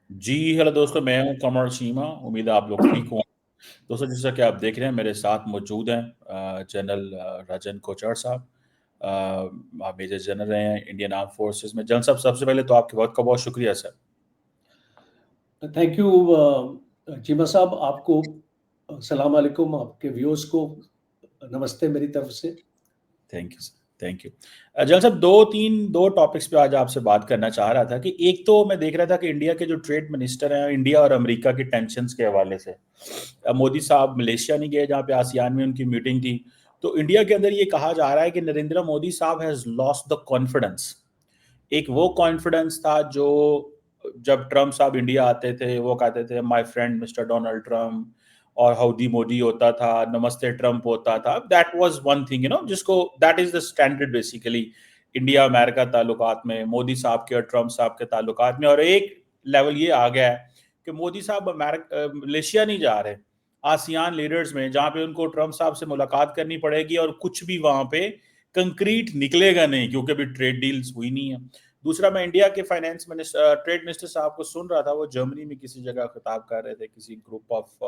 जी, hello दोस्तों, मैं हूँ कमर चीमा। उम्मीद है आप लोग ठीक हों। दोस्तों, जैसा कि आप देख रहे हैं, मेरे साथ मौजूद हैं जनरल राजन कोचर साहब। आप मेजर जनरल रहे हैं इंडियन आर्म फोर्सेस में। जनरल साहब, सबसे पहले तो आपके बहुत का बहुत शुक्रिया सर। थैंक यू चीमा साहब। आपको सलाम अलैकुम, आपके व्यूअर्स को नमस्ते मेरी तरफ से। Thank you sir, thank you. General साहब, दो टॉपिक्स पे आज आपसे बात करना चाह रहा था कि एक तो मैं देख रहा था कि इंडिया के जो ट्रेड मिनिस्टर हैं, इंडिया और अमेरिका की टेंशन्स के हवाले से मोदी साहब मलेशिया नहीं गए, जहाँ पे आसियान में उनकी मीटिंग थी। तो इंडिया के अंदर ये कहा जा रहा है कि नरेंद्र मोदी साहब हैज लॉस्ट द कॉन्फिडेंस। एक वो कॉन्फिडेंस था जो जब ट्रम्प साहब इंडिया आते थे वो कहते थे my friend mister Donald Trump, और हाउडी मोदी होता था, नमस्ते ट्रम्प होता था। दैट वाज वन थिंग, जिसको that is the standard basically India America ताल्लुकात में, मोदी साहब के और ट्रम्प साहब के ताल्लुकात में। और एक लेवल ये आ गया है कि मोदी साहब मलेशिया नहीं जा रहे, आसियान लीडर्स में, जहां पे उनको ट्रम्प साहब से मुलाकात करनी पड़ेगी और कुछ भी वहां पे कंक्रीट निकलेगा नहीं, क्योंकि अभी ट्रेड डील्स हुई नहीं है। दूसरा, मैं इंडिया के फाइनेंस मिनिस्टर, ट्रेड मिनिस्टर साहब को सुन रहा था, वो जर्मनी में किसी जगह खिताब कर रहे थे किसी group of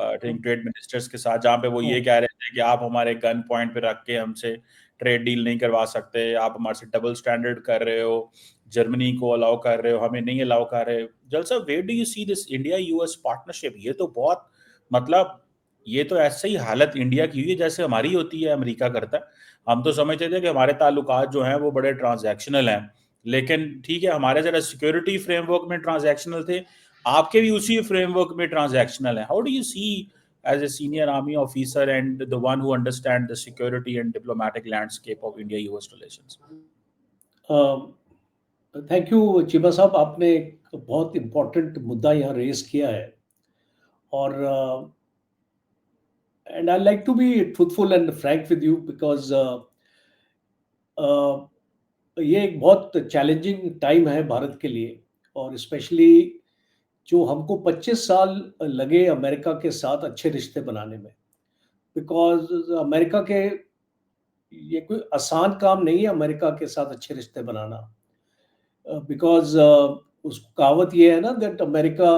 I think trade ministers के साथ, जहाँ पे वो ये कह रहे थे कि आप हमारे गन पॉइंट पे रख के हमसे ट्रेड डील नहीं करवा सकते, आप हमारे से डबल स्टैंडर्ड कर रहे हो, जर्मनी को अलाउ कर रहे हो, हमें नहीं अलाउ कर रहे हो। जलसा, where do you see this India US partnership? ये तो बहुत, मतलब, ये तो ऐसे ही हालत इंडिया की हुई है जैसे हमारी होती है अमेरिका करता है। हम तो समझते थे कि हमारे ताल्लुकात जो हैं वो बड़े ट्रांजैक्शनल हैं, लेकिन ठीक है, हमारे जरा सिक्योरिटी फ्रेमवर्क में ट्रांजैक्शनल थे, आपके भी उसी फ्रेमवर्क में ट्रांजैक्शनल है। How do you see as a senior army officer and the one who understands the security and diplomatic landscape of India-US relations? Thank you Cheema साहब, आपने एक बहुत इम्पोर्टेंट मुद्दा यहाँ रेज किया है। और and I like to be truthful and frank with you because ये एक बहुत चैलेंजिंग टाइम है भारत के लिए। और स्पेशली जो हमको 25 साल लगे अमेरिका के साथ अच्छे रिश्ते बनाने में, बिकॉज अमेरिका के, ये कोई आसान काम नहीं है अमेरिका के साथ अच्छे रिश्ते बनाना। बिकॉज उस कहावत ये है ना, that America,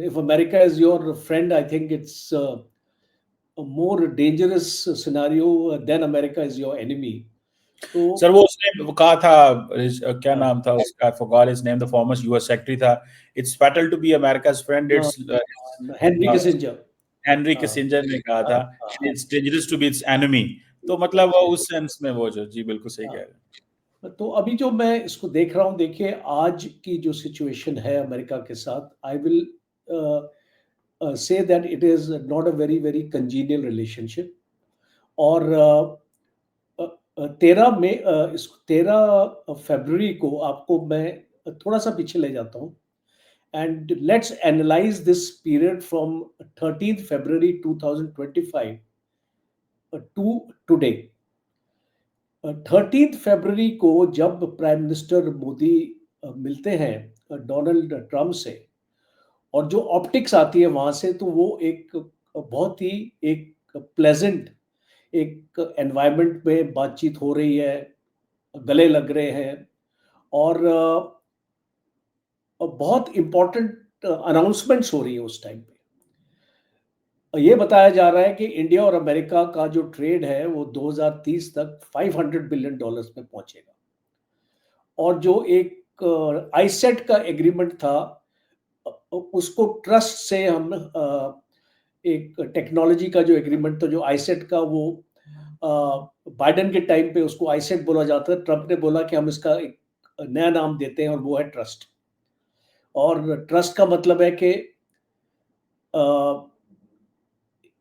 if America is your friend, I think it's more dangerous scenario than America is your enemy. तो सर, वो उसने वो कहा था, क्या हाँ, नाम था उसका, I forgot his name, the former US secretary था। It's fatal to be America's friend, it's Henry Kissinger. Henry हाँ, किसिंजर ने कहा हाँ, था, हाँ, it's dangerous to be its enemy. तो मतलब वो उस सेंस में वो जो, जी बिल्कुल सही कह हाँ। रहे हैं। तो अभी जो मैं इसको देख रहा हूँ, देखिए आज की जो सिचुएशन है अमेरिका के साथ, I will say that it is not a very very congenial relationship. और 13 को आपको मैं थोड़ा सा पीछे ले जाता हूँ। And let's analyze this period from 13 February 2025 to today. 13 फरवरी को जब प्राइम मिनिस्टर मोदी मिलते हैं डोनाल्ड ट्रम्प से, और जो ऑप्टिक्स आती है वहां से, तो वो एक बहुत ही एक प्लेजेंट एक एनवायरनमेंट में बातचीत हो रही है, गले लग रहे हैं। और बहुत इंपॉर्टेंट अनाउंसमेंट्स हो रही है उस टाइम पे। ये बताया जा रहा है कि इंडिया और अमेरिका का जो ट्रेड है वो 2030 तक $500 बिलियन में पहुंचेगा। और जो एक आईसेट का एग्रीमेंट था, उसको ट्रस्ट से हम एक टेक्नोलॉजी का जो एग्रीमेंट था, जो आईसेट का, वो बाइडेन के टाइम पे उसको आईसेट बोला जाता है। ट्रम्प ने बोला कि हम इसका एक नया नाम देते हैं और वो है ट्रस्ट। और ट्रस्ट का मतलब है कि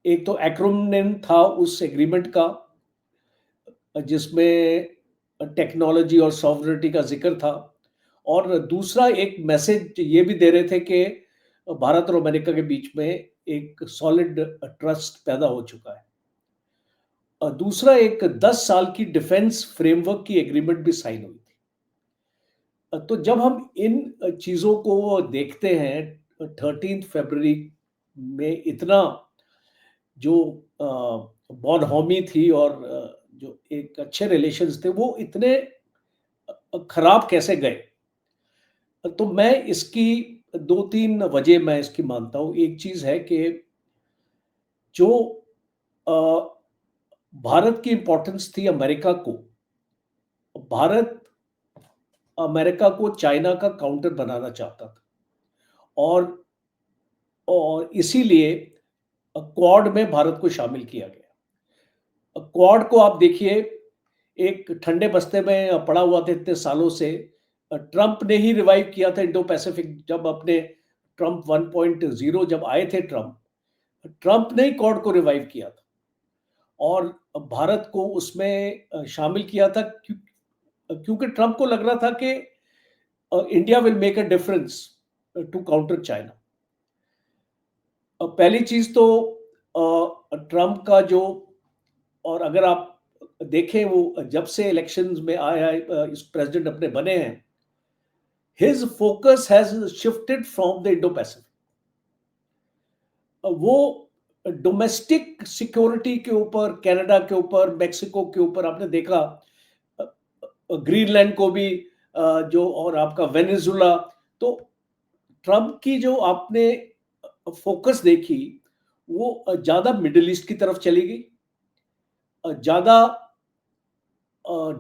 एक तो एक्रोनिम था उस एग्रीमेंट का, जिसमें टेक्नोलॉजी और सॉवरेनिटी का जिक्र था। और दूसरा एक मैसेज ये भी दे रहे थे कि भारत और अमेरिका के बीच में एक सॉलिड ट्रस्ट पैदा हो चुका है। और दूसरा, एक 10 साल की डिफेंस फ्रेमवर्क की एग्रीमेंट भी साइन हुई थी। तो जब हम इन चीज़ों को देखते हैं, 13 फरवरी में इतना जो बॉनहोमी थी और जो एक अच्छे रिलेशंस थे, वो इतने खराब कैसे गए? तो मैं इसकी 2-3 वजह मैं इसकी मानता हूँ। एक चीज़ है कि जो अ, भारत की इम्पोर्टेंस थी अमेरिका को, भारत अमेरिका को चाइना का काउंटर बनाना चाहता था और इसीलिए क्वाड में भारत को शामिल किया गया। क्वाड को आप देखिए, एक ठंडे बस्ते में पड़ा हुआ था इतने सालों से। ट्रंप ने ही रिवाइव किया था इंडो पैसिफिक, जब अपने ट्रंप 1.0 जब आए थे ट्रंप, ट्रंप ने ही क्वाड को रिवाइव किया था और भारत को उसमें शामिल किया था क्योंकि ट्रंप को लग रहा था कि India will make a difference to counter China. पहली चीज तो ट्रंप का जो, और अगर आप देखें वो जब से इलेक्शंस में आया इस प्रेसिडेंट अपने बने हैं, his focus has shifted from the Indo Pacific. वो डोमेस्टिक सिक्योरिटी के ऊपर, कनाडा के ऊपर, मेक्सिको के ऊपर, आपने देखा ग्रीनलैंड को भी, जो और आपका वेनेजुला। तो ट्रंप की जो आपने फोकस देखी, वो ज्यादा मिडिल ईस्ट की तरफ चली गई, ज्यादा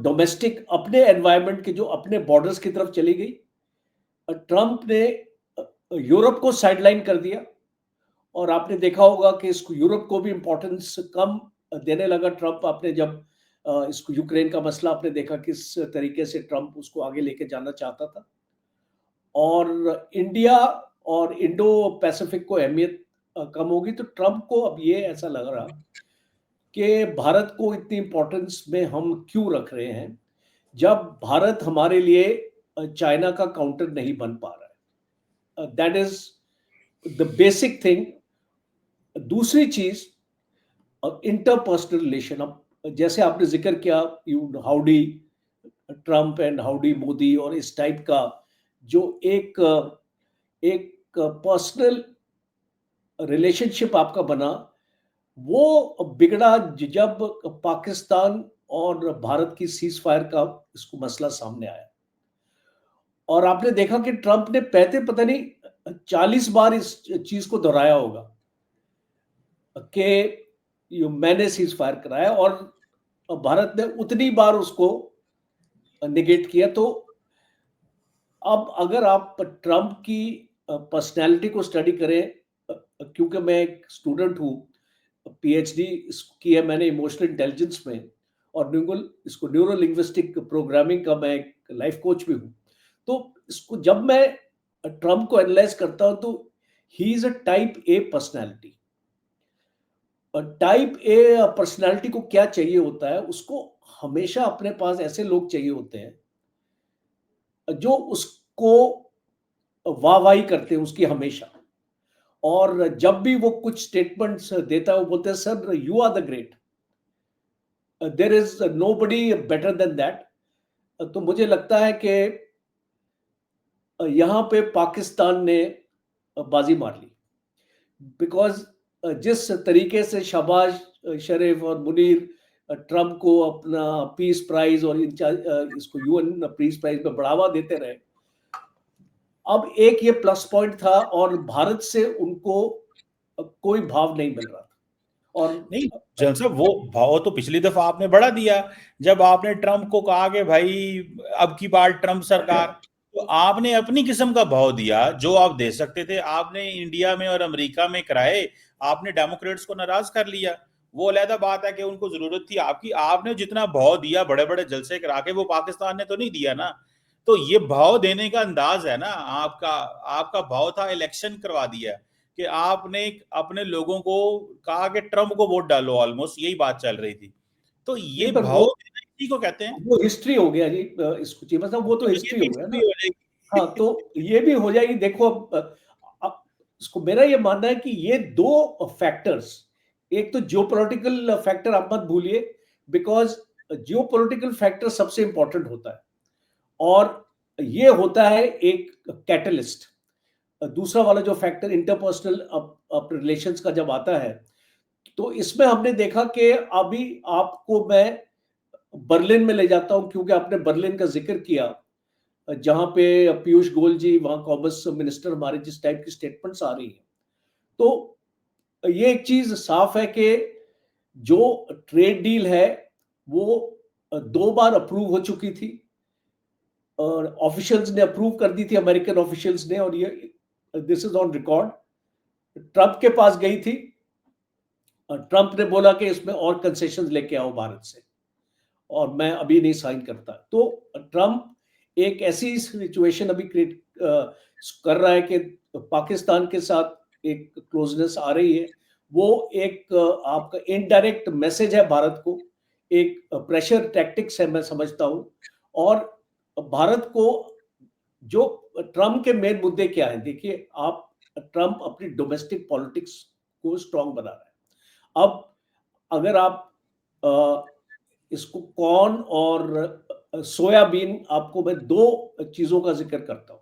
डोमेस्टिक अपने एनवायरनमेंट के जो अपने बॉर्डर्स की तरफ चली गई। ट्रंप ने यूरोप को साइडलाइन कर दिया और आपने देखा होगा कि इसको यूरोप को भी इंपॉर्टेंस कम देने लगा ट्रंप। आपने जब इसको यूक्रेन का मसला आपने देखा किस तरीके से ट्रंप उसको आगे लेके जाना चाहता था, और इंडिया और इंडो पैसिफिक को अहमियत कम होगी। तो ट्रंप को अब ये ऐसा लग रहा कि भारत को इतनी इंपॉर्टेंस में हम क्यों रख रहे हैं जब भारत हमारे लिए चाइना का काउंटर नहीं बन पा रहा है। That is the basic thing. दूसरी चीज, इंटरपर्सनल रिलेशन। अब जैसे आपने जिक्र किया, you howdy Trump and howdy Modi, और इस टाइप का जो एक एक पर्सनल रिलेशनशिप आपका बना, वो बिगड़ा जब पाकिस्तान और भारत की सीज फायर का इसको मसला सामने आया। और आपने देखा कि ट्रंप ने पता नहीं 40 बार इस चीज को दोहराया होगा कि मैंने सीज फायर कराया, और भारत ने उतनी बार उसको निगेट किया। तो अब अगर आप ट्रंप की पर्सनैलिटी को स्टडी करें, क्योंकि मैं एक स्टूडेंट हूँ, पीएचडी की है मैंने इमोशनल इंटेलिजेंस में, और न्यूरो लिंग्विस्टिक प्रोग्रामिंग का मैं एक लाइफ कोच भी हूँ। तो इसको जब मैं ट्रंप को एनालाइज करता हूँ, तो he is a type A personality. Type A personality को क्या चाहिए होता है, उसको हमेशा अपने पास ऐसे लोग चाहिए होते हैं जो उसको वाहवाही करते हैं उसकी हमेशा। और जब भी वो कुछ स्टेटमेंट्स देता है, वो बोलते हैं sir you are the great, there is nobody better than that. तो मुझे लगता है कि यहाँ पे पाकिस्तान ने बाजी मार ली, बिकॉज जिस तरीके से शहबाज शरीफ और मुनीर ट्रंप को अपना पीस प्राइज और इसको यूएन पीस प्राइज में बढ़ावा देते रहे, अब एक ये प्लस पॉइंट था और भारत से उनको कोई भाव नहीं मिल रहा था। और नहीं जल साहब, वो भाव तो पिछली दफा आपने बढ़ा दिया जब आपने ट्रंप को कहा कि भाई अब की बार ट्रंप सरकार, तो आपने अपनी किस्म का भाव दिया जो आप दे सकते थे। आपने इंडिया में और अमेरिका में कराए, आपने डेमोक्रेट्स को नाराज कर लिया। वो अलहदा बात है कि उनको जरूरत थी आपकी, आपने जितना भाव दिया बड़े बड़े जलसे करा के, वो पाकिस्तान ने तो नहीं दिया ना। तो ये भाव देने का अंदाज है ना आपका। आपका भाव था इलेक्शन करवा दिया कि आपने अपने लोगों को कहा कि ट्रंप को वोट डालो, ऑलमोस्ट यही बात चल रही थी। तो ये पर भाव देना इसी को कहते हैं। वो हिस्ट्री हो गया जी। इसको जी मतलब वो तो तो ये हिस्ट्री भी हो गया भी ना। हो जाएगी। हाँ, तो ये भी हो जाएगी। देखो अब इसको मेरा ये मानना है कि ये दो फैक्टर्स, एक तो जियोपॉलिटिकल फैक्टर आप मत भूलिए, बिकॉज जियोपॉलिटिकल फैक्टर सबसे इंपॉर्टेंट होता है, और ये होता है एक कैटलिस्ट। दूसरा वाला जो फैक्टर इंटरपर्सनल रिलेशंस का जब आता है, तो इसमें हमने देखा कि अभी आपको मैं बर्लिन में ले जाता हूं, क्योंकि आपने बर्लिन का जिक्र किया। जहां पे पीयूष गोयल जी वहां कॉमर्स मिनिस्टर हमारे, जिस टाइप की स्टेटमेंट्स आ रही है, तो ये एक चीज साफ है कि जो ट्रेड डील है वो 2 बार अप्रूव हो चुकी थी और ऑफिशियल्स ने अप्रूव कर दी थी, अमेरिकन ऑफिशियल्स ने, और ये this is on record. Trump के पास गई थी, ट्रंप ने बोला कि इसमें और कंसेशन लेके आओ भारत से, और मैं अभी नहीं साइन करता। तो ट्रंप एक ऐसी सिचुएशन अभी क्रिएट कर रहा है कि पाकिस्तान के साथ एक क्लोजनेस आ रही है, वो एक आपका इनडायरेक्ट मैसेज है भारत को, एक प्रेशर टैक्टिक्स है, मैं समझता हूं। और भारत को जो ट्रंप के मेन मुद्दे क्या है, देखिए आप, ट्रंप अपनी डोमेस्टिक पॉलिटिक्स को स्ट्रांग बना रहा है। अब अगर आप इसको कॉर्न और सोयाबीन, आपको मैं 2 चीजों का जिक्र करता हूं।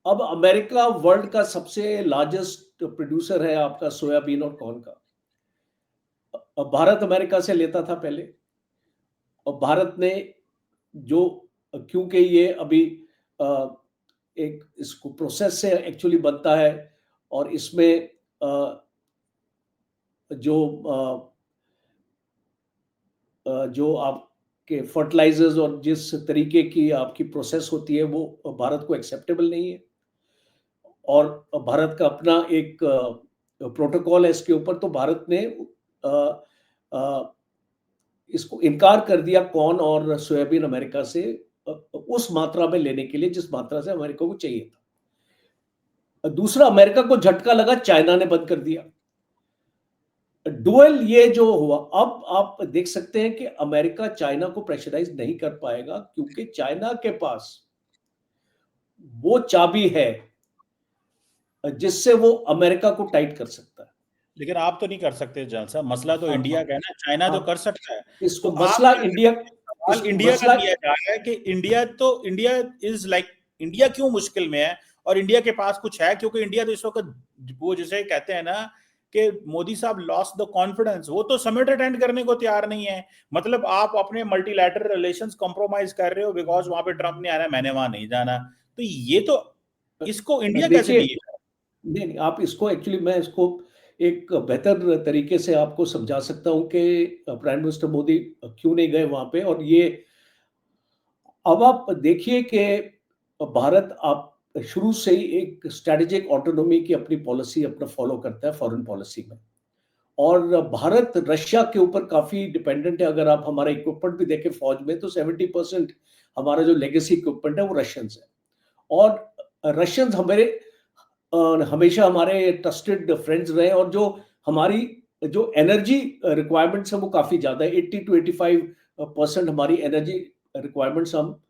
अब अमेरिका वर्ल्ड का सबसे लार्जेस्ट प्रोड्यूसर है आपका सोयाबीन और कॉर्न का। भारत अमेरिका से लेता था पहले, और भारत ने जो, क्योंकि ये अभी एक इसको प्रोसेस से एक्चुअली बनता है, और इसमें जो जो आपके फर्टिलाइजर्स और जिस तरीके की आपकी प्रोसेस होती है वो भारत को एक्सेप्टेबल नहीं है, और भारत का अपना एक प्रोटोकॉल है इसके ऊपर। तो भारत ने इसको इनकार कर दिया कॉर्न और सोयाबीन अमेरिका से उस मात्रा में लेने के लिए जिस मात्रा से अमेरिका को चाहिए था। दूसरा, अमेरिका को झटका लगा, चाइना ने बंद कर दिया। डुअल ये जो हुआ, अब आप देख सकते हैं कि अमेरिका चाइना को प्रेशराइज नहीं कर पाएगा, क्योंकि चाइना के पास वो चाबी है जिससे वो अमेरिका को टाइट कर सकता है। लेकिन आप तो नहीं कर सकते जनरल साहब, मसला तो हाँ, इंडिया का है ना, चाइना तो हाँ, कर सकता है। तो इसको आप मसला क्या इंडिया, कहते हैं, सवाल इसको इंडिया का मसला, किया जा रहा है कि इंडिया इज लाइक, इंडिया क्यों मुश्किल में है, और इंडिया के पास कुछ है, क्योंकि इंडिया तो इस वक्त वो जिसे कहते हैं ना कि मोदी साहब लॉस्ट द कॉन्फिडेंस, वो तो समिट अटेंड करने को तैयार नहीं है। मतलब आप अपने मल्टीलैटरल रिलेशंस कॉम्प्रोमाइज कर रहे हो बिकॉज वहां पे ट्रंप नहीं आ रहा है, मैंने वहां नहीं जाना। तो ये तो, इसको इंडिया कैसे देखिए, डील? नहीं नहीं, आप इसको एक्चुअली, मैं इसको एक बेहतर तरीके से आपको समझा सकता हूं कि प्राइम मिनिस्टर मोदी क्यों नहीं गए वहां पे। और ये, अब आप देखिए कि भारत आप शुरू से ही एक स्ट्रेटेजिक ऑटोनॉमी की अपनी पॉलिसी अपना फॉलो करता है फॉरेन पॉलिसी में, और भारत रशिया के ऊपर काफी डिपेंडेंट है। अगर आप हमारा इक्विपमेंट भी देखें फौज में, तो 70% हमारा जो लेगेसी इक्विपमेंट है वो रशियंस है। और रशियंस हमारे हमेशा हमारे ट्रस्टेड फ्रेंड्स रहे, और जो हमारी जो एनर्जी रिक्वायरमेंट्स है वो काफी ज्यादा है। 80 to 85% हमारी एनर्जी रिक्वायरमेंट्स हम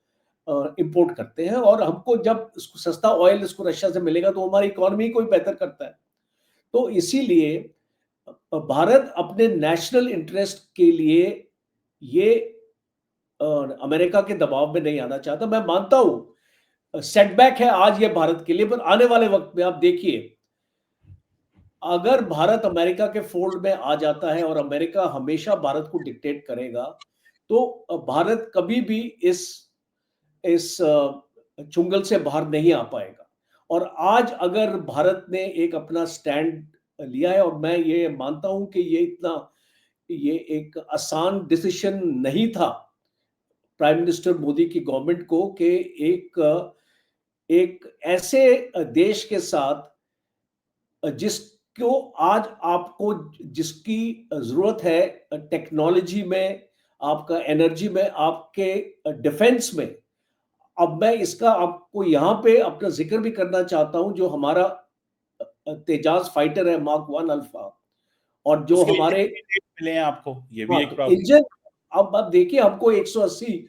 इंपोर्ट करते हैं, और हमको जब सस्ता ऑयल इसको रशिया से मिलेगा तो हमारी इकोनॉमी को ही बेहतर करता है। तो इसीलिए भारत अपने नेशनल इंटरेस्ट के लिए ये अमेरिका के दबाव में नहीं आना चाहता। मैं मानता हूं सेटबैक है आज ये भारत के लिए, पर आने वाले वक्त में आप देखिए, अगर भारत अमेरिका के फोल्ड में आ जाता है और अमेरिका हमेशा भारत को डिक्टेट करेगा, तो भारत कभी भी इस चुंगल से बाहर नहीं आ पाएगा। और आज अगर भारत ने एक अपना स्टैंड लिया है, और मैं ये मानता हूं कि ये एक आसान डिसीजन नहीं था प्राइम मिनिस्टर मोदी की गवर्नमेंट को, कि एक एक ऐसे देश के साथ जिसको आज आपको, जिसकी जरूरत है टेक्नोलॉजी में, आपका एनर्जी में, आपके डिफेंस में। अब मैं इसका आपको यहाँ पे अपना जिक्र भी करना चाहता हूं, जो हमारा तेजाज फाइटर है मार्क 1 अल्फा, और जो उसके लिए हमारे, कितने डेट मिले हैं आपको, ये भी हाँ, एक तो प्रॉब्लम। इंजन, अब देखिए हमको 180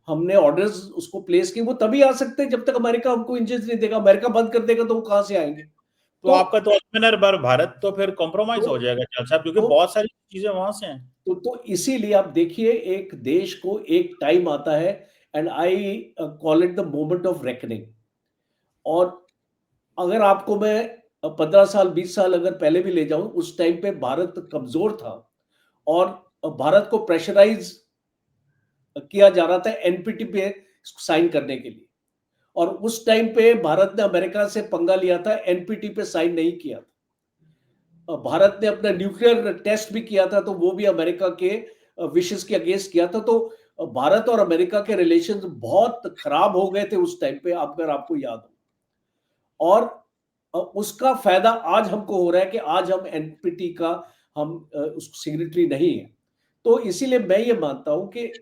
हमने ऑर्डर्स उसको प्लेस किए, वो तभी आ सकते हैं जब तक अमेरिका हमको इंजन नहीं देगा। अमेरिका बंद कर देगा तो वो कहां से आएंगे? तो तो आपका तो आत्मनिर्भर भारत तो फिर कॉम्प्रोमाइज तो हो जाएगा जज साहब, क्योंकि तो बहुत सारी चीजें वहां से हैं। तो इसीलिए आप देखिए, एक देश को एक टाइम आता है, and I call it the moment of reckoning. और अगर आपको मैं 15 साल 20 साल अगर पहले भी ले जाऊं, उस टाइम पे भारत कमजोर था, और भारत को प्रेशराइज किया जा रहा था एनपीटी पे साइन करने के लिए, और उस टाइम पे भारत ने अमेरिका से पंगा लिया था, एनपीटी पे साइन नहीं किया था। भारत ने अपना न्यूक्लियर टेस्ट भी किया था, तो वो भी अमेरिका के विशेस के अगेंस्ट किया था। तो भारत और अमेरिका के रिलेशंस बहुत खराब हो गए थे उस टाइम पे, अगर आपको याद हो। और उसका फायदा आज हमको हो रहा है कि आज हम एनपीटी का हम उस सिग्नेटरी नहीं है। तो इसीलिए मैं ये मानता हूं कि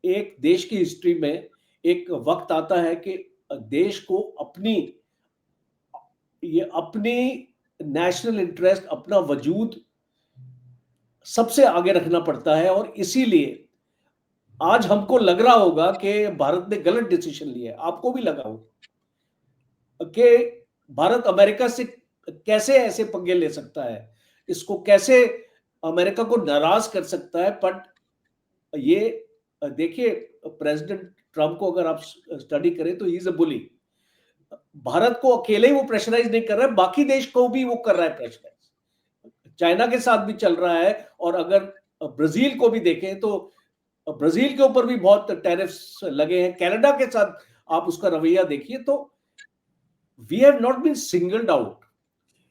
एक देश की हिस्ट्री में एक वक्त आता है कि देश को अपनी नेशनल इंटरेस्ट, अपना वजूद सबसे आगे रखना पड़ता है। और इसीलिए आज हमको लग रहा होगा कि भारत ने गलत डिसीजन लिया है, आपको भी लगा होगा कि भारत अमेरिका से कैसे ऐसे पंगे ले सकता है, इसको कैसे अमेरिका को नाराज कर सकता है। बट ये देखिए, प्रेसिडेंट ट्रम्प को अगर आप स्टडी करें तो ही इज अ बुली। भारत को अकेले ही वो प्रेशराइज नहीं कर रहा है, बाकी देश को भी वो कर रहा है प्रेशराइज। चाइना के साथ भी चल रहा है, और अगर ब्राजील को भी देखें तो ब्राजील के ऊपर भी बहुत टैरिफ्स लगे हैं। कनाडा के साथ आप उसका रवैया देखिए, तो we have not been singled out,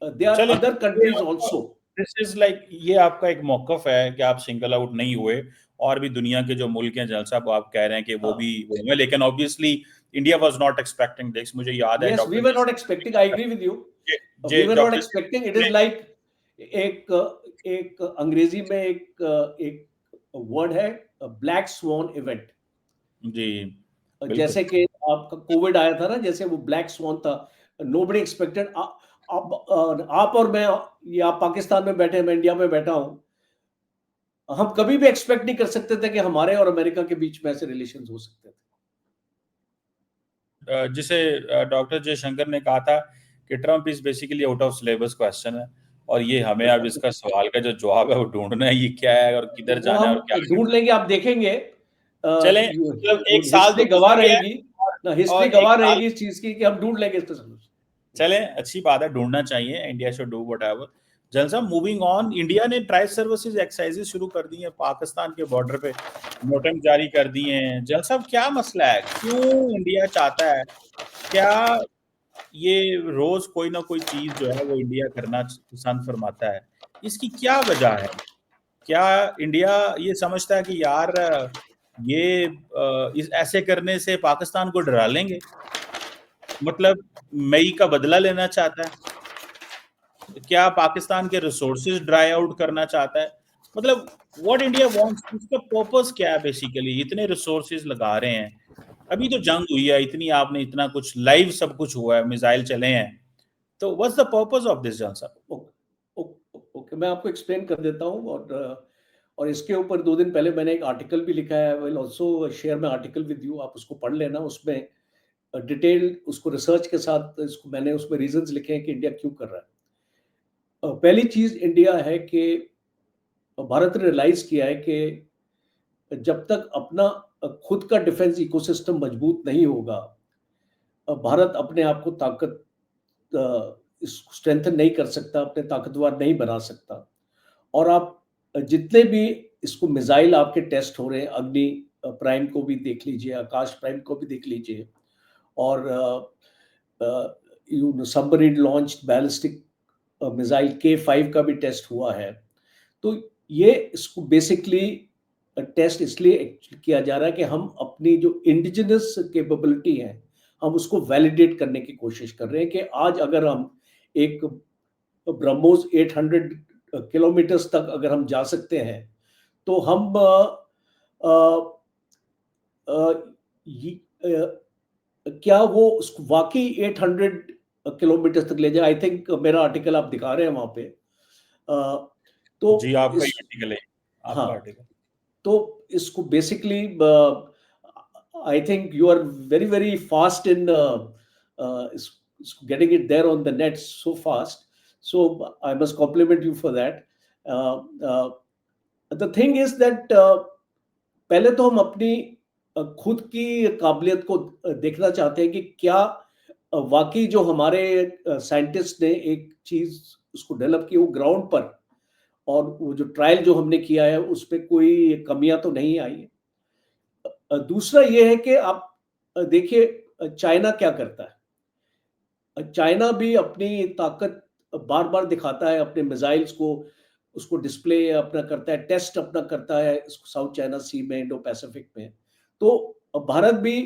there are चलिए, other countries also. This is like, ये आपका एक मौकफ है कि आप सिंगल आउट नहीं हुए, और भी दुनिया के जो मुल्क हैं जैसा आप कह रहे हैं कि वो भी हुए, लेकिन obviously India was not expecting this. मुझे याद है yes, we doctor were not expecting, I agree with you, we were not doctor expecting. It is like एक एक अंग्रेजी में एक वर्ड है, ब्लैक स्वान इवेंट। जी बिल्कुल। जैसे कि आपका कोविड आया था ना, जैसे वो ब्लैक स्वान था, नोबडी एक्सपेक्टेड। आप और मैं, या पाकिस्तान में बैठे, मैं इंडिया में बैठा हूं, हम कभी भी एक्सपेक्ट नहीं कर सकते थे कि हमारे और अमेरिका के बीच में ऐसे रिलेशन हो सकते थे। जिसे डॉक्टर जयशंकर ने कहा था कि Trump is basically out of syllabus question है, और ये हमें अब इसका सवाल का जो जवाब है वो ढूंढना है, ये क्या है और किधर वो जाना है हम और क्या ढूंढ लेंगे, आप देखेंगे। चलें, मतलब एक साल तो हिस्ट्री गवाह गुजर गया है, रहेगी ना, हिस्ट्री और एक गवाह साल, रहेगी इस चीज की कि हम ढूंढ लेंगे इसका सलूशन। चलें, अच्छी बात है, ढूंढना चाहिए, इंडिया शुड डू व्हाटएवर। जल साहब, मूविंग ऑन, इंडिया ने ट्राई सर्विसेज एक्सरसाइजेज शुरू कर दी हैं पाकिस्तान के बॉर्डर पे, नोटम जारी कर दिए हैं। जल साहब, क्या मसला है, क्यों इंडिया चाहता है, क्या ये रोज कोई ना कोई चीज जो है वो इंडिया करना पसंद फरमाता है, इसकी क्या वजह है? क्या इंडिया ये समझता है कि यार ये इस ऐसे करने से पाकिस्तान को डरा लेंगे, मतलब मई का बदला लेना चाहता है? क्या पाकिस्तान के रिसोर्सेज ड्राई आउट करना चाहता है? मतलब व्हाट इंडिया वांट्स, इसका पर्पस क्या है बेसिकली? इतने रिसोर्सेज लगा रहे हैं, अभी तो जंग हुई है इतनी, आपने इतना कुछ लाइव सब कुछ हुआ है, मिसाइल चले हैं, तो what's the purpose of this जंग साहब? ओके, मैं आपको एक्सप्लेन कर देता हूँ। और इसके ऊपर 2 दिन पहले मैंने एक आर्टिकल भी लिखा है, will also share my article with you, आप उसको पढ़ लेना। उसमें डिटेल उसको रिसर्च के साथ इसको मैंने उसमें रीजंस लिखे हैं कि इंडिया क्यों कर रहा है। पहली चीज इंडिया है कि भारत ने रियलाइज किया है कि जब तक अपना खुद का डिफेंस इकोसिस्टम मजबूत नहीं होगा, भारत अपने आप को स्ट्रेंथन नहीं कर सकता, अपने ताकतवर नहीं बना सकता। और आप जितने भी इसको मिसाइल आपके टेस्ट हो रहे हैं, अग्नि प्राइम को भी देख लीजिए, आकाश प्राइम को भी देख लीजिए, और submarine launch ballistic missile K5 का भी टेस्ट हुआ है। तो ये इसको बेसिकली टेस्ट इसलिए किया जा रहा है कि हम अपनी जो इंडिजिनस कैपेबिलिटी है, हम उसको वैलिडेट करने की कोशिश कर रहे हैं कि आज अगर हम एक ब्रह्मोस 800 किलोमीटर्स तक अगर हम जा सकते हैं, तो हम क्या वो वाकई 800 किलोमीटर तक ले जाए। आई थिंक मेरा आर्टिकल आप दिखा रहे हैं वहां पे। तो जी, आपका इस ही आर्टिकल है, हाँ, आपका आर्टिकल। तो इसको basically I think you are very very fast in getting it there on the net so fast, so I must compliment you for that. The thing is that पहले तो हम अपनी खुद की काबिलियत को देखना चाहते हैं कि क्या वाकई जो हमारे साइंटिस्ट ने एक चीज उसको डेवलप की वो ग्राउंड पर, और वो जो ट्रायल जो हमने किया है उस पर कोई कमियां तो नहीं आई है। दूसरा ये है कि आप देखिए चाइना क्या करता है। चाइना भी अपनी ताकत बार बार दिखाता है, अपने मिसाइल्स को उसको डिस्प्ले अपना करता है, टेस्ट अपना करता है साउथ चाइना सी में, इंडो पैसिफिक में। तो भारत भी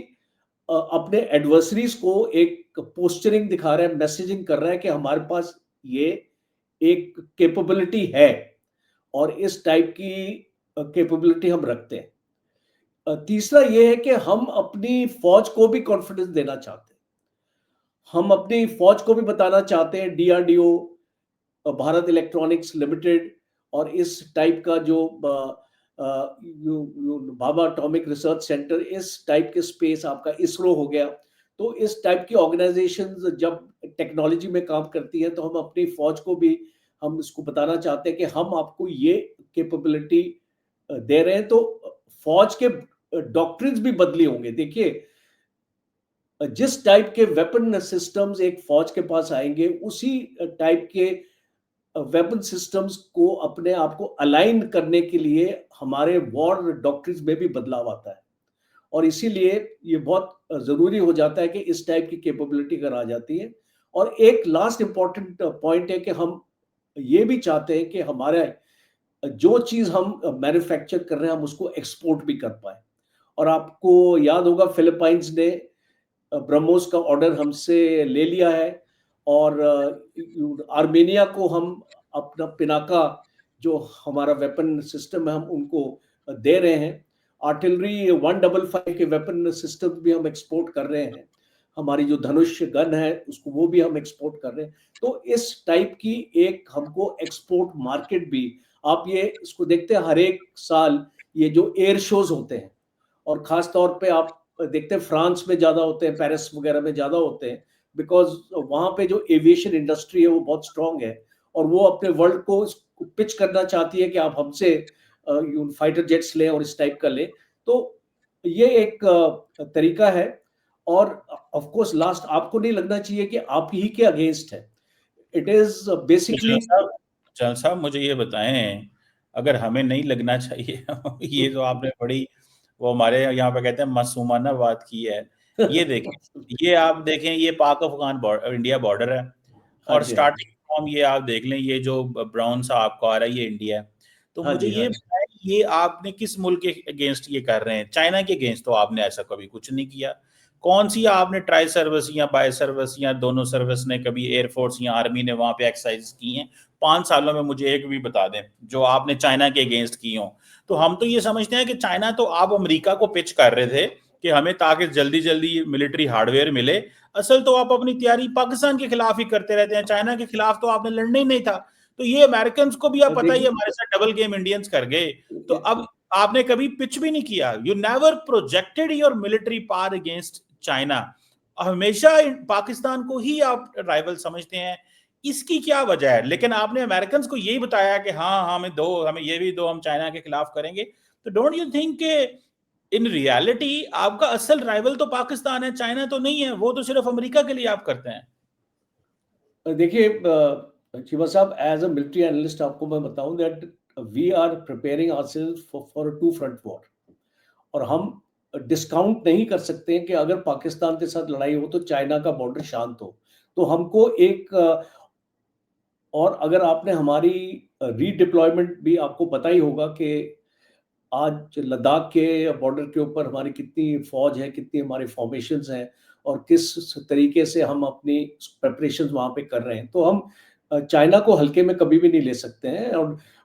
अपने एडवर्सरीज को एक पोस्चरिंग दिखा रहा है, मैसेजिंग कर रहा है कि हमारे पास ये एक कैपेबिलिटी है और इस टाइप की कैपेबिलिटी हम रखते हैं। तीसरा ये है कि हम अपनी फौज को भी कॉन्फिडेंस देना चाहते हैं। हम अपनी फौज को भी बताना चाहते हैं, डीआरडीओ, भारत इलेक्ट्रॉनिक्स लिमिटेड और इस टाइप का जो भाभा एटॉमिक रिसर्च सेंटर, इस टाइप के स्पेस, आपका इसरो हो गया, तो इस टाइप की ऑर्गेनाइजेशंस जब टेक्नोलॉजी में काम करती है तो हम अपनी फौज को भी हम इसको बताना चाहते हैं कि हम आपको ये कैपेबिलिटी दे रहे हैं। तो फौज के डॉक्ट्रिन्स भी बदली होंगे। देखिए, जिस टाइप के वेपन सिस्टम्स एक फौज के पास आएंगे, उसी टाइप के वेपन सिस्टम्स को अपने आप को अलाइन करने के लिए हमारे वॉर डॉक्ट्रिन्स में भी बदलाव आता है। और इसीलिए ये बहुत ज़रूरी हो जाता है कि इस टाइप की कैपेबिलिटी अगर आ जाती है। और एक लास्ट इम्पॉर्टेंट पॉइंट है कि हम ये भी चाहते हैं कि हमारे जो चीज़ हम मैन्युफैक्चर कर रहे हैं, हम उसको एक्सपोर्ट भी कर पाएँ। और आपको याद होगा, फिलीपाइंस ने ब्रह्मोस का ऑर्डर हमसे ले लिया है और आर्मेनिया को हम अपना पिनाका, जो हमारा वेपन सिस्टम है, हम उनको दे रहे हैं। आर्टिलरी 155 के वेपन सिस्टम भी हम एक्सपोर्ट कर रहे हैं। हमारी जो धनुष गन है उसको, वो भी हम एक्सपोर्ट कर रहे हैं। तो इस टाइप की एक हमको एक्सपोर्ट मार्केट भी, आप ये इसको देखते हैं हर एक साल ये जो एयर शोज होते हैं, और खास तौर पे आप देखते हैं फ्रांस में ज्यादा होते हैं, पेरिस वगैरह में ज्यादा होते हैं, बिकॉज वहां पे जो एविएशन इंडस्ट्री है वो बहुत स्ट्रांग है और वो अपने वर्ल्ड को पिच करना चाहती है कि आप हमसे फाइटर जेट्स लें और इस टाइप का लें। तो ये एक तरीका है। और ऑफ कोर्स लास्ट, आपको नहीं लगना चाहिए कि आप ही के अगेंस्ट है। It is basically. चल साहब, मुझे ये बताएं, अगर हमें नहीं लगना चाहिए ये तो आपने बड़ी, वो हमारे यहाँ पे कहते हैं मासूमाना बात की है। ये देखें, ये आप देखें, ये पाक अफगान इंडिया बॉर्डर है, हाँ और जी, हाँ स्टार्टिंग फ्रॉम ये आप देख लें, ये जो ब्राउन सा आपको आ रहा है ये इंडिया है। तो हाँ मुझे जी, हाँ ये जी। बताएं, ये आपने किस मुल्क के अगेंस्ट ये कर रहे हैं? चाइना के अगेंस्ट तो आपने ऐसा कभी कुछ नहीं किया। कौन सी आपने ट्राई सर्विस या बाय सर्विस या दोनों सर्विस ने कभी एयरफोर्स या आर्मी ने वहां पे एक्सरसाइज की हैं 5 सालों में? मुझे एक भी बता दें जो आपने चाइना के अगेंस्ट की हो। तो हम तो ये समझते हैं कि चाइना तो आप अमेरिका को पिच कर रहे थे कि हमें ताकि जल्दी जल्दी मिलिट्री हार्डवेयर मिले। असल तो आप अपनी तैयारी पाकिस्तान के खिलाफ ही करते रहते हैं, चाइना के खिलाफ तो आपने लड़ना ही नहीं था। तो ये अमेरिकन को भी आप पता ही है, देखिए, हमारे साथ डबल गेम इंडियंस कर गए। तो अब आपने कभी पिच भी नहीं किया, you never projected your military power against China. हमेशा पाकिस्तान को ही आप राइवल समझते हैं, इसकी क्या वजह है? लेकिन आपने अमेरिकन को यही बताया कि हाँ हमें दो, हमें ये भी दो, हम चाइना के खिलाफ करेंगे। तो डोंट यू थिंक के इन रियलिटी आपका असल राइवल तो पाकिस्तान है, चाइना तो नहीं है, वो तो सिर्फ अमेरिका के लिए आप करते हैं। देखिए चीमा साहब, एज अ मिलिट्री एनालिस्ट आपको मैं बताऊं that we are preparing ourselves for a two front war. और हम डिस्काउंट नहीं कर सकते हैं कि अगर पाकिस्तान के साथ लड़ाई हो तो चाइना का बॉर्डर शांत हो। तो हमको एक और अगर आपने हमारी रीडिप्लॉयमेंट भी आपको पता ही होगा कि आज लद्दाख के बॉर्डर के ऊपर हमारी कितनी फौज है, कितनी हमारे फॉर्मेशंस हैं और किस तरीके से हम अपनी प्रिपरेशंस वहाँ पे कर रहे हैं। तो हम चाइना को हल्के में कभी भी नहीं ले सकते हैं।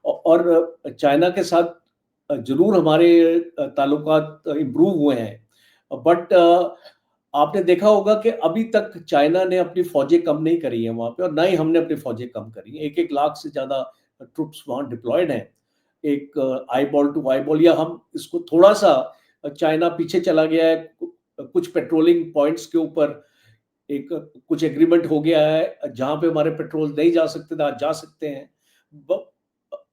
और चाइना के साथ ज़रूर हमारे ताल्लुकात इम्प्रूव हुए हैं। बट आपने देखा होगा कि अभी तक चाइना ने अपनी फ़ौजें कम नहीं करी हैं वहाँ पे, और ना ही हमने अपनी फ़ौजें कम करी हैं। 1-1 लाख से ज़्यादा ट्रूप्स वहाँ डिप्लॉयड हैं। एक eyeball to eyeball, या हम इसको थोड़ा-सा चाइना पीछे चला गया है, कुछ पेट्रोलिंग पॉइंट्स के ऊपर एक कुछ एग्रीमेंट हो गया है, जहाँ पे हमारे पेट्रोल नहीं जा सकते थे, आज जा सकते हैं। ब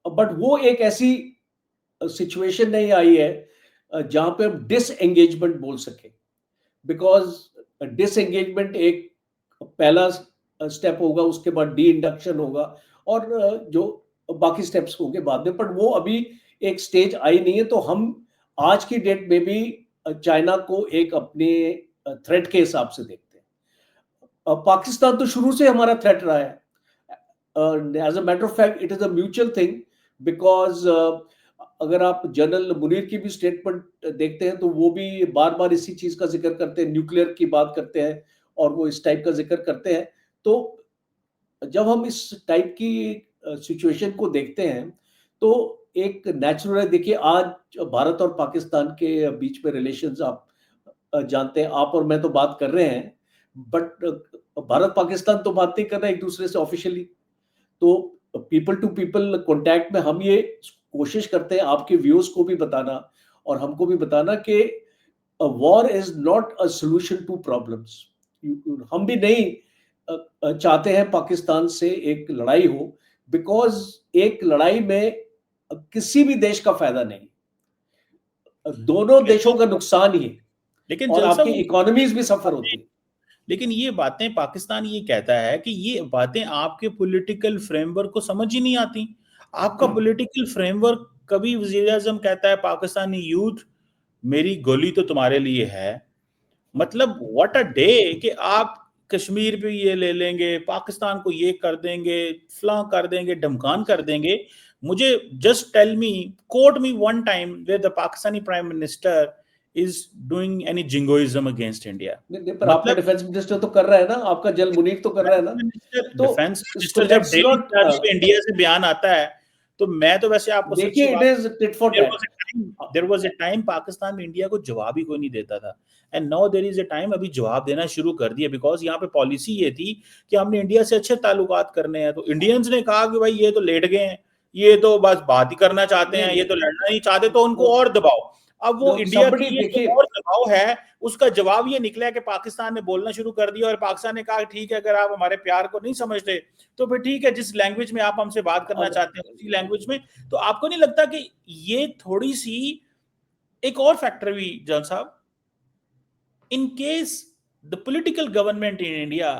बट वो एक ऐसी सिचुएशन नहीं आई है जहाँ पे हम डिसएंगेजमेंट बोल सकें। बिकॉज़ डिसएंगेजमेंट एक पहला स्टेप होगा, उसके बाद डी इंडक्शन होगा और जो बाकी स्टेप्स होंगे बाद में। बट वो अभी एक स्टेज आई नहीं है। तो हम आज की डेट में भी चाइना को एक अपने थ्रेट के हिसाब से देखते हैं। पाकिस्तान तो शुरू से हमारा थ्रेट रहा है। As a matter of fact it is a mutual thing, because अगर आप जनरल मुनीर की भी स्टेटमेंट देखते हैं तो वो भी बार बार इसी चीज का जिक्र करते हैं, न्यूक्लियर की बात करते हैं और वो इस टाइप का जिक्र करते हैं। तो जब हम इस टाइप की सिचुएशन को देखते हैं तो एक नेचुरल है। देखिए आज भारत और पाकिस्तान के बीच में रिलेशंस आप जानते हैं, आप और मैं तो बात कर रहे हैं, बट भारत पाकिस्तान तो बात नहीं कर रहे एक दूसरे से ऑफिशियली। तो पीपल टू पीपल कांटेक्ट में हम ये कोशिश करते हैं आपके व्यूअर्स को भी बताना और हमको भी बताना कि war is not a solution to problems. हम भी नहीं चाहते हैं पाकिस्तान से एक लड़ाई हो, बिकॉज एक लड़ाई में किसी भी देश का फायदा नहीं, दोनों देशों का नुकसान ही है लेकिन और जलसा आपकी वो इकोनॉमीज भी सफर होती है। लेकिन ये बातें पाकिस्तान ये कहता है कि ये बातें आपके पॉलिटिकल फ्रेमवर्क को समझ ही नहीं आती। आपका पॉलिटिकल फ्रेमवर्क कभी वजीर आजम कहता है पाकिस्तानी यूथ मेरी गोली तो तुम्हारे लिए है। मतलब व्हाट अ डे कि आप कश्मीर पे ये ले लेंगे, पाकिस्तान को ये कर देंगे, फलां कर देंगे, धमकान कर देंगे। मुझे just tell me, quote me one time where the Pakistani prime minister is doing any jingoism against India. पर आपका मतलब डिफेंस मिनिस्टर तो कर रहा है ना, आपका जल मुनीर तो कर रहा है ना। तो डिफेंस इसको मिनिस्टर जब लेट्स डेली नॉट, स्टार पे इंडिया से बयान आता है तो मैं तो वैसे आपको सच्ची देखिए इट बात, is tit for tat. There was a time Pakistan में इंडिया को जवाब ही कोई नहीं देता था। And now there is a time अभी जवाब देना शुरू कर दिया, बिकॉज यहाँ पे पॉलिसी ये थी कि हमने इंडिया से अच्छे ताल्लुकात करने हैं। तो इंडियंस ने कहा कि भाई ये तो लेट गए हैं, ये तो बस बात ही करना चाहते हैं, नहीं ये तो लड़ना नहीं चाहते, तो उनको और दबाओ। अब वो इंडिया somebody की ये जो देखिए, और दबाव है उसका जवाब ये निकला कि पाकिस्तान ने बोलना शुरू कर दिया और पाकिस्तान ने कहा ठीक है अगर आप हमारे प्यार को नहीं समझते तो फिर ठीक है, जिस लैंग्वेज में आप हमसे बात करना अब चाहते हैं उसी लैंग्वेज में। तो आपको नहीं लगता कि ये थोड़ी सी एक और फैक्टर भी जन साहब, in case the political government in India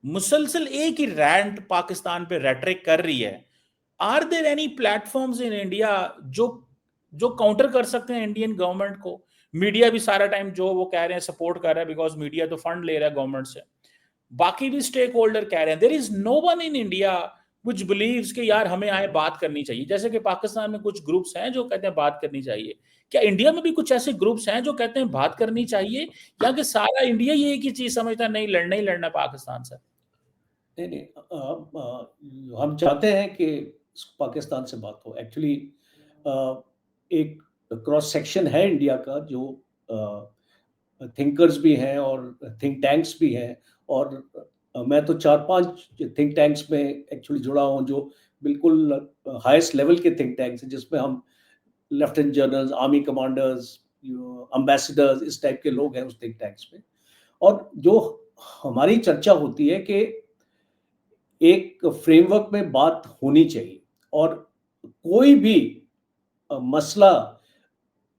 मुसलसल एक ही रैंट पाकिस्तान पे रेटरिक कर रही है, are there any platforms in India जो जो काउंटर कर सकते हैं इंडियन गवर्नमेंट को? मीडिया भी सारा टाइम जो वो कह रहे हैं सपोर्ट कर रहा है, बिकॉज मीडिया तो फंड ले रहा है गवर्नमेंट से। बाकी भी स्टेक होल्डर कह रहे हैं there is no one in India which believes कि यार हमें आए बात करनी चाहिए। जैसे कि पाकिस्तान में कुछ ग्रुप्स हैं जो कहते हैं बात करनी चाहिए, क्या इंडिया में भी कुछ ऐसे ग्रुप्स हैं जो कहते हैं बात करनी चाहिए, या कि सारा इंडिया ये एक ही चीज समझता है नहीं लड़ना ही लड़ना पाकिस्तान से? नहीं नहीं हम चाहते हैं कि पाकिस्तान से बात हो। एक्चुअली एक क्रॉस सेक्शन है इंडिया का जो थिंकर्स भी हैं और थिंक टैंक्स भी हैं, और मैं तो 4-5 थिंक टैंक्स में एक्चुअली जुड़ा हूँ जो बिल्कुल हाईएस्ट लेवल के थिंक टैंक्स हैं, जिसमें हम lieutenant generals, army commanders, ambassadors, इस टाइप के लोग हैं उस थिंक टैंक्स में। और जो हमारी चर्चा होती है कि एक फ्रेमवर्क में बात होनी चाहिए और कोई भी मसला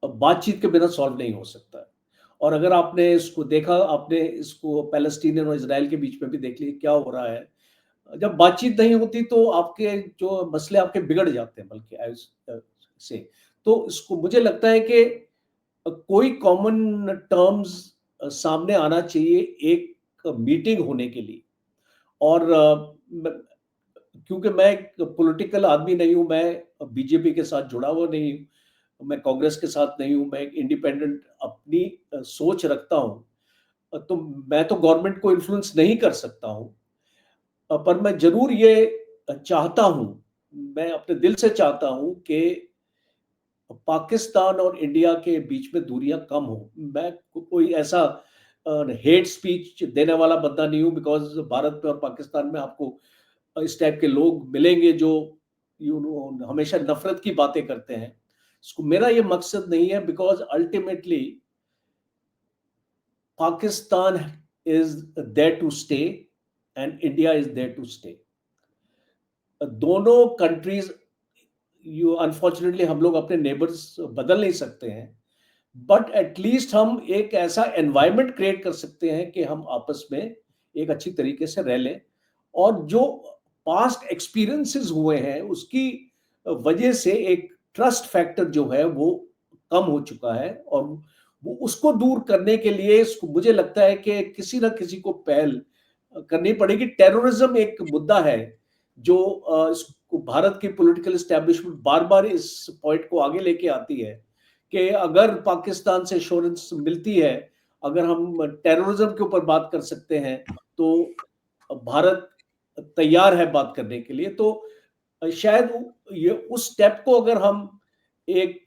बातचीत के बिना सॉल्व नहीं हो सकता है। और अगर आपने इसको देखा, आपने इसको पैलेस्टीनियन और इजराइल के बीच में भी देख लिया क्या हो रहा है। जब बातचीत नहीं होती तो आपके जो मसले आपके बिगड़ जाते हैं बल्कि से। तो इसको मुझे लगता है कि कोई कॉमन टर्म्स सामने आना चाहिए एक मीटिंग होने के लिए। और क्योंकि मैं एक पॉलिटिकल आदमी नहीं हूँ, मैं बीजेपी के साथ जुड़ा हुआ नहीं हूँ, मैं कांग्रेस के साथ नहीं हूँ, मैं एक इंडिपेंडेंट अपनी सोच रखता हूँ। तो मैं तो गवर्नमेंट को इन्फ्लुएंस नहीं कर सकता हूँ, पर मैं ज़रूर ये चाहता हूँ, मैं अपने दिल से चाहता हूँ कि पाकिस्तान और इंडिया के बीच में दूरियां कम हो। मैं कोई ऐसा हेट स्पीच देने वाला बंदा नहीं हूँ, बिकॉज भारत में और पाकिस्तान में आपको इस टाइप के लोग मिलेंगे जो हमेशा नफरत की बातें करते हैं। इसको मेरा ये मकसद नहीं है, because ultimately Pakistan is there to stay and India is there to stay. दोनों कंट्रीज, यू अनफॉर्चुनेटली हम लोग अपने नेबर्स बदल नहीं सकते हैं, बट एटलीस्ट हम एक ऐसा एनवायरनमेंट क्रिएट कर सकते हैं कि हम आपस में एक अच्छी तरीके से रह लें। और जो पास्ट एक्सपीरियंसेस हुए हैं उसकी वजह से एक ट्रस्ट फैक्टर जो है वो कम हो चुका है, और उसको दूर करने के लिए मुझे लगता है कि किसी ना किसी को पहल करनी पड़ेगी। टेररिज्म एक मुद्दा है जो इसको भारत की पॉलिटिकल एस्टेब्लिशमेंट बार-बार इस पॉइंट को आगे लेके आती है कि अगर पाकिस्तान से एश्योरेंस मिलती है, अगर हम टेररिज्म के ऊपर बात कर सकते हैं, तो भारत तैयार है बात करने के लिए। तो शायद ये उस स्टेप को अगर हम एक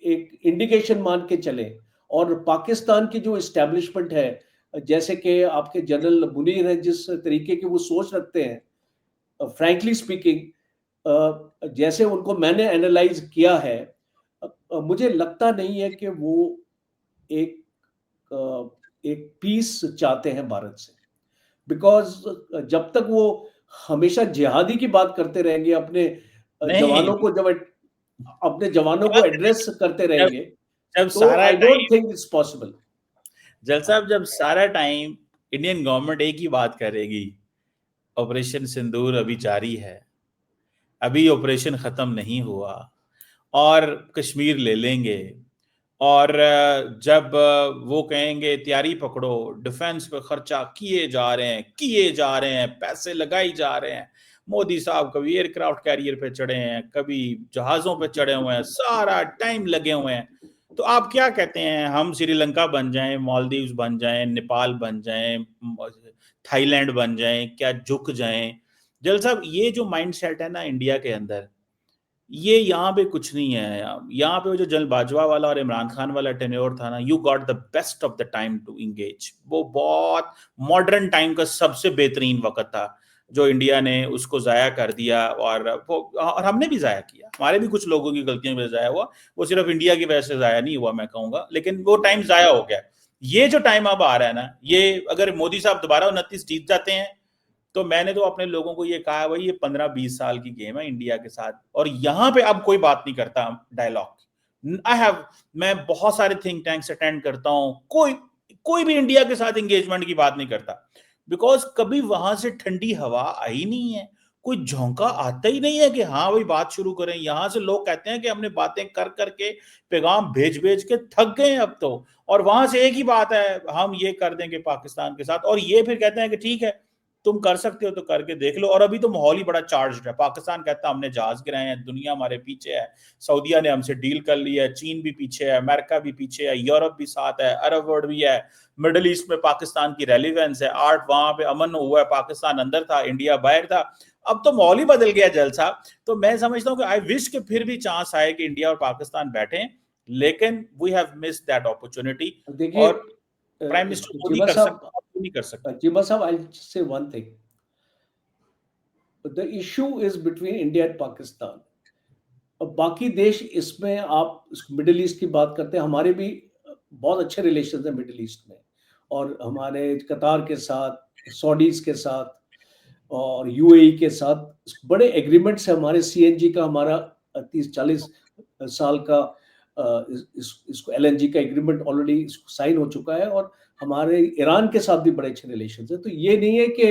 एक इंडिकेशन मान के चले, और पाकिस्तान की जो एस्टेब्लिशमेंट है, जैसे कि आपके जनरल मुनीर हैं, जिस तरीके की वो सोच रखते हैं, फ्रैंकली स्पीकिंग, जैसे उनको मैंने एनालाइज किया है, मुझे लगता नहीं है कि वो एक एक पीस चाहते हैं भारत से। बिकॉज जब तक वो हमेशा जिहादी की बात करते रहेंगे, अपने नहीं, जवानों को जब अपने जवानों को बात एड्रेस करते जब रहेंगे, जब तो सारा I don't time think it's possible. जल साहब, जब सारा टाइम इंडियन गवर्नमेंट एक ही बात करेगी, ऑपरेशन सिंदूर अभी जारी है, अभी ऑपरेशन खत्म नहीं हुआ, और कश्मीर ले लेंगे, और जब वो कहेंगे तैयारी पकड़ो, डिफेंस पे खर्चा किए जा रहे हैं, पैसे लगाए जा रहे हैं, मोदी साहब कभी एयरक्राफ्ट कैरियर पे चढ़े हैं, कभी जहाजों पे चढ़े हुए हैं, सारा टाइम लगे हुए हैं, तो आप क्या कहते हैं, हम श्रीलंका बन जाएं, मालदीव्स बन जाएं, नेपाल बन जाएं, थाईलैंड बन जाएं, क्या झुक जाएं? जल साहब, ये जो माइंड सेट है ना इंडिया के अंदर, ये यहाँ पे कुछ नहीं है। यहाँ पे वो जो जनरल बाजवा वाला और इमरान खान वाला टेन्योर था ना, you got the best of the time to engage. वो बहुत मॉडर्न टाइम का सबसे बेहतरीन वक्त था, जो इंडिया ने उसको जाया कर दिया, और हमने भी जाया किया, हमारे भी कुछ लोगों की गलतियों में जाया हुआ, वो सिर्फ इंडिया की वजह से जाया नहीं हुआ मैं कहूंगा, लेकिन वो टाइम जाया हो गया। ये जो टाइम अब आ रहा है ना, ये अगर मोदी साहब दोबारा 29 जीत जाते हैं, तो मैंने तो अपने लोगों को ये कहा है, भाई ये 15-20 साल की गेम है इंडिया के साथ, और यहां पे अब कोई बात नहीं करता डायलॉग। मैं बहुत सारे थिंक टैंक्स अटेंड करता हूं, कोई कोई भी इंडिया के साथ एंगेजमेंट की बात नहीं करता, बिकॉज कभी वहां से ठंडी हवा आई नहीं है, कोई झोंका आता ही नहीं है कि हाँ भाई बात शुरू करें। यहां से लोग कहते हैं कि हमने बातें कर करके, पैगाम भेज भेज के थक गए अब तो, और वहां से एक ही बात है, हम ये कर देंगे पाकिस्तान के साथ, और ये फिर कहते हैं कि ठीक है तुम कर सकते हो तो करके देख लो। और अभी तो माहौल ही बड़ा चार्ज है, पाकिस्तान कहता है हमने जहाज गिराए हैं, दुनिया हमारे पीछे है, सऊदिया ने हमसे डील कर ली है, चीन भी पीछे है, अमेरिका भी पीछे है, यूरोप भी साथ है, अरब वर्ल्ड भी है, मिडल ईस्ट में पाकिस्तान की रेलिवेंस है, आर्ट वहां पे अमन हुआ है, पाकिस्तान अंदर था, इंडिया बाहर था, अब तो माहौल ही बदल गया जल साहब। तो मैं समझता हूँ कि आई विश के फिर भी चांस आए कि इंडिया और पाकिस्तान बैठे, लेकिन we have missed that opportunity. देखिए और प्राइम मिनिस्टर मोदी चीमा कर सकते, साहब, आप क्यों नहीं कर सकते? आई से one thing, the issue is between India and Pakistan. अब बाकी देश इसमें, आप मिडिल ईस्ट की बात करते हैं, हमारे भी बहुत अच्छे रिलेशन है मिडिल ईस्ट में, और हमारे कतार के साथ, सऊदीज के साथ, और यूएई के साथ बड़े एग्रीमेंट्स है हमारे। सीएनजी का हमारा 30-40 साल का इसको एलएनजी का एग्रीमेंट ऑलरेडी साइन हो चुका है, और हमारे ईरान के साथ भी बड़े अच्छे रिलेशन है। तो ये नहीं है कि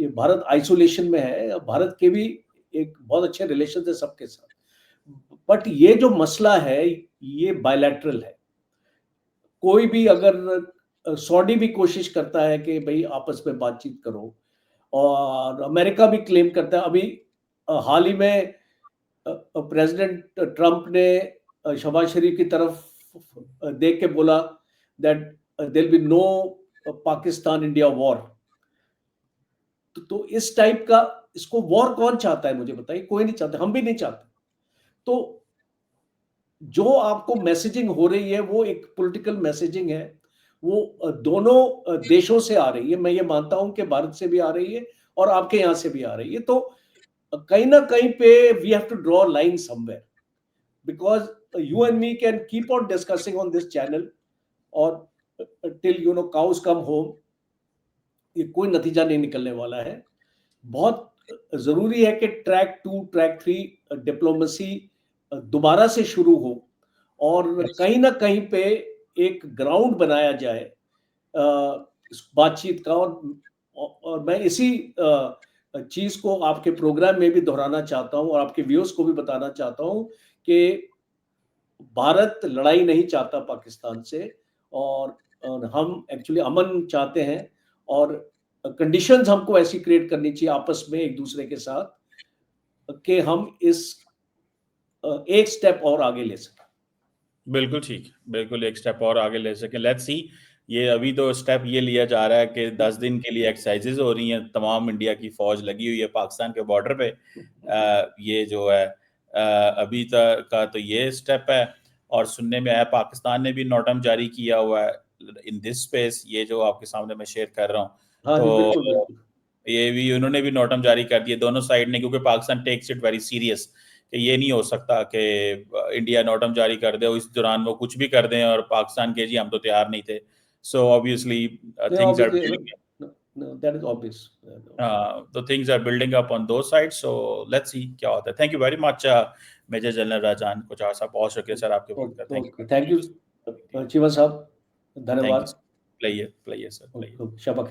ये भारत आइसोलेशन में है, भारत के भी एक बहुत अच्छे रिलेशन है सबके साथ। बट ये जो मसला है, ये बायलैटरल है। कोई भी अगर सऊदी भी कोशिश करता है कि भाई आपस में बातचीत करो, और अमेरिका भी क्लेम करता है। अभी हाल ही में प्रेसिडेंट ट्रंप ने शहबाज शरीफ की तरफ देख के बोला that there be no Pakistan India war. तो इस टाइप का, इसको वॉर कौन चाहता है मुझे बताइए? कोई नहीं चाहता, हम भी नहीं चाहते। तो जो आपको मैसेजिंग हो रही है वो एक पॉलिटिकल मैसेजिंग है, वो दोनों देशों से आ रही है। मैं ये मानता हूं कि भारत से भी आ रही है और आपके यहां से भी आ रही है। तो कहीं ना कहीं पे we have to draw line somewhere, because you and me can keep on discussing on this channel, और टिल काउस कम होम, ये कोई नतीजा नहीं निकलने वाला है। बहुत जरूरी है कि ट्रैक 2, ट्रैक 3 डिप्लोमेसी दोबारा से शुरू हो, और Yes. कहीं ना कहीं पे एक ग्राउंड बनाया जाए इस बातचीत का। और मैं इसी चीज को आपके प्रोग्राम में भी दोहराना चाहता हूं, और आपके व्यूअर्स को भी बताना चाहता हूं कि भारत लड़ाई नहीं चाहता पाकिस्तान से, और हम एक्चुअली अमन चाहते हैं, और कंडीशंस हमको ऐसी क्रिएट करनी चाहिए आपस में एक दूसरे के साथ कि हम इस एक स्टेप और आगे ले सकें। बिल्कुल ठीक, बिल्कुल एक स्टेप और आगे ले सकें। लेट्स सी, ये अभी तो स्टेप ये लिया जा रहा है कि 10 दिन के लिए एक्सरसाइजेज हो रही हैं, तमाम इंडिया की फौज लगी हुई है पाकिस्तान के बॉर्डर पे। ये जो है अभी तक का तो ये स्टेप है। और सुनने में आया पाकिस्तान ने भी नोटम जारी किया हुआ है इन दिस स्पेस, ये जो आपके सामने मैं शेयर कर रहा हूँ। हाँ जी, बिल्कुल तो बिल्कुल। ये भी उन्होंने भी नोटम जारी कर दिए दोनों साइड ने, क्योंकि Pakistan takes it very serious कि ये नहीं हो सकता कि इंडिया नोटम जारी कर दे और इस दौरान वो कुछ भी कर दें और पाकिस्तान के जी हम तो तैयार नहीं थे। So obviously Yeah, things are obviously, बिल्डिंग, no, that is obvious. तो things are building up on दो साइड। सो लेट्स सी क्या होता है। Thank you very much major general Rajan. कुछ ऐसा बहुत शुक्रिया सर आपके वक्त का। Thank okay, thank you you, Cheema साहब, थैंक यू। धन्यवाद। Player player sir, player. शबक